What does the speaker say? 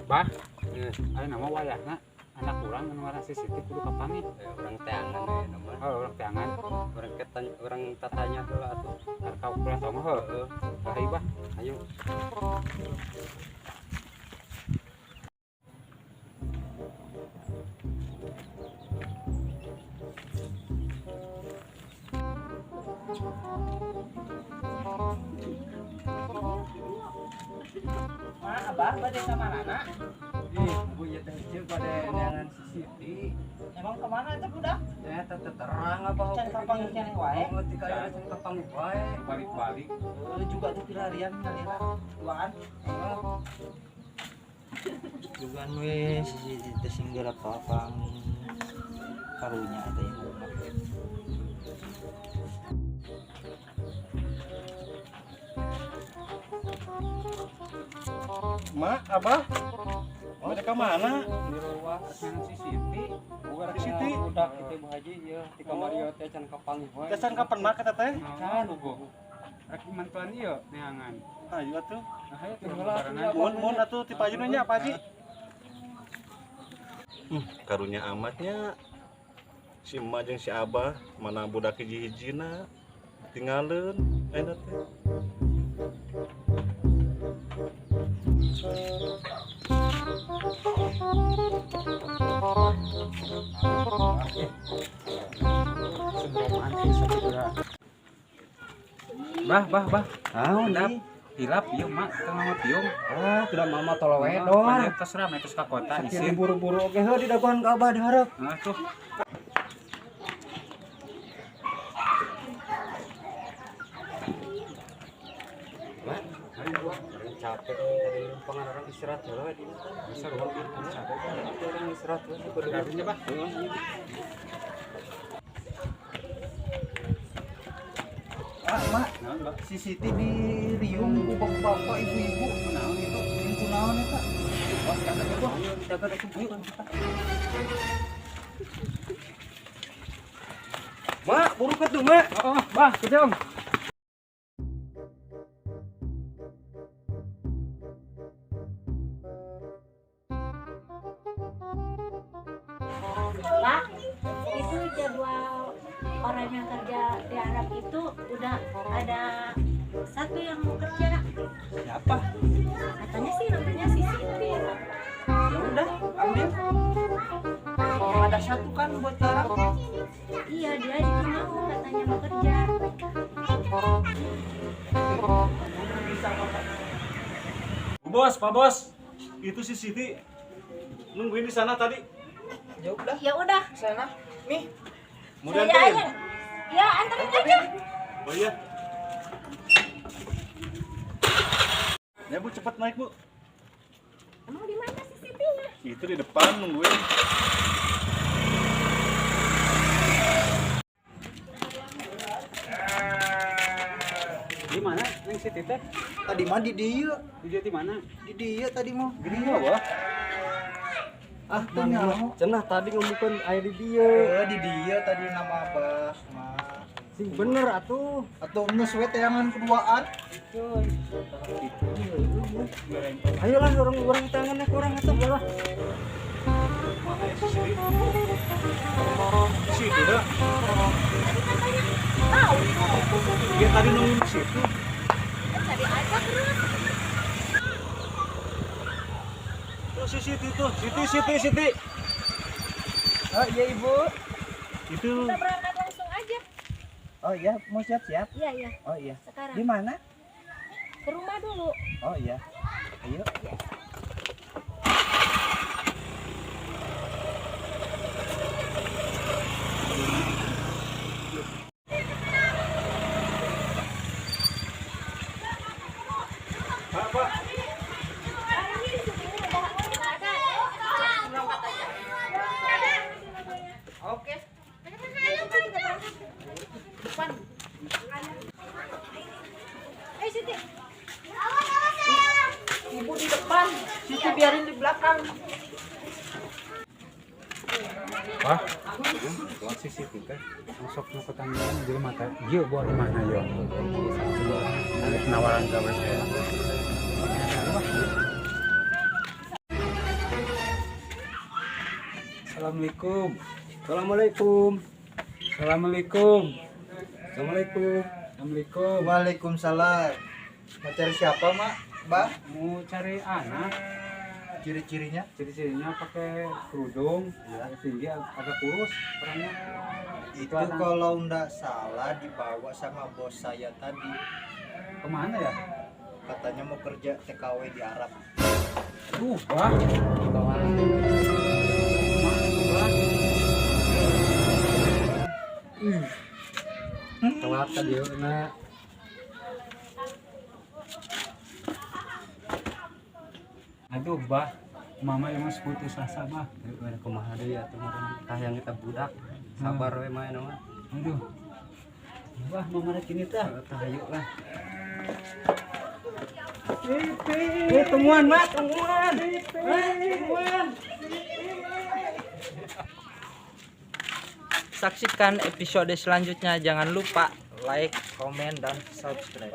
Bah, ada nama wayahna anak kurang anu ngaran si Siti kudu kapangi. Orang teangan we nama. Oh, orang teangan. Orang tatanya heula atuh. Kau kuliah tongo heuh. Bahay bah. Ayo. Abah bade ka manana? Bu ieu teh jeung pada neangan si Siti. Emang kemana itu budak? Eta teh terang apa Can kapang cenah wae. Oh, tika aya can kapang wae. Balik-balik. Juga tuh pilarian ngalira duaan. Dugaan we si teh singgara papang karunya eta yang rumah. Mak, Abah, ada ke mana? Di ruas Neangan si Siti. bukan Si Siti. budak itu Bu Haji ya di kamar ieu teh can kapang wae. Kesan kapan mak kata teh? Can ugo. Rek mantuan ieu neangan. Ayo atuh. Nah, hayu teh Heula atuh ya, Mun atuh ti Pajuna nya apa Haji? Karunya amatnya si emak jeung si Abah mana budak hiji-hijina tinggalin eta teh. Bah. Naon Hilap. Hilap ieu mak tengah ngopiung. Ah, tidak mama tolo wae Oh, dong. terserah metos ka kota Saking isin. buru-buru oge heuh di dagoan ka Abah dihareup. Nah, tuh. Mak, orang capek tadi lumpangan orang istirahat heula we di dieu. Bisa ruang itu capek. Orang istirahat heula kudu Berarti bah. Mak, Naon, Bah? si Siti di riung ku bapak ibu-ibu. Naon itu? Yang kunaon eta? Wah, jaga dulu. Ayo jaga dulu. Mak, buru ke tuh, Mak. Oh, bah, kejong. Pak, itu jadwal orang yang kerja di Arab itu udah ada satu yang mau kerja. Siapa? Katanya sih namanya si Siti. Ya udah, ambil. Ada satu kan buat Arab. Iya, dia juga mau katanya mau kerja. Bos, Pak Bos. Itu si Siti nungguin di sana tadi. Ya udah, Ya udah, sana. Nih, Mau saya dianterin? aja. Ya, anterin aja. Oh iya. Ya Bu, cepat naik Bu. Emang di mana si Sitinya? Itu di depan nungguin. Di mana yang Siti teh? tadi mah di dia. Di dia di mana? Di dia tadi mah. Gini wah. Ah, tuh nyaho. Cenah tadi ngomongkeun aya di dieu. Di dia tadi nama Abah. Mah. Sing bener atuh. Atau nges we teangan keduaan. Ayolah orang tangannya kurang atuh lah. Mana ya si Siti? Si itu dah. Tahu. Dia tadi nungguin di situ. Tadi aja terus. Tuh si Siti tuh. Siti. Oh iya Ibu. Itu Kita berangkat langsung aja. Oh iya, mau siap-siap. Iya, iya. Oh iya. Sekarang Di mana? ke rumah dulu. Oh iya. Ayo. Oke. Depan. Siti. Ibu di depan, Siti biarin di belakang. Wah, wah si Siti teh masuk nu ketanggungan jelema teh. Ieu buat di mana yo? Coba ada penawaran gawe saya. Assalamualaikum. Assalamualaikum. Assalamualaikum. Assalamualaikum. Assalamualaikum. Waalaikumsalam. Mau cari siapa, Mak? Mbak? Mau cari anak. Ciri-cirinya? Ciri-cirinya pakai kerudung, tinggi, agak kurus orangnya. Itu anak. kalau nggak salah dibawa sama bos saya tadi. Kemana ya? Katanya mau kerja TKW di Arab. Aduh, Bah. Bawa anak. Kemana tuh, Bah? Telat tadi na. Aduh, Bah. Mama emang seputus asa, Bah. Ada kumaha deui atuh meureun kahayang kita budak. Sabar we mah mah. Aduh. Bah, mama rek ini tah. Hayu lah. Temuan, Mak, temuan. Temuan. Saksikan episode selanjutnya. Jangan lupa like, komen, dan subscribe.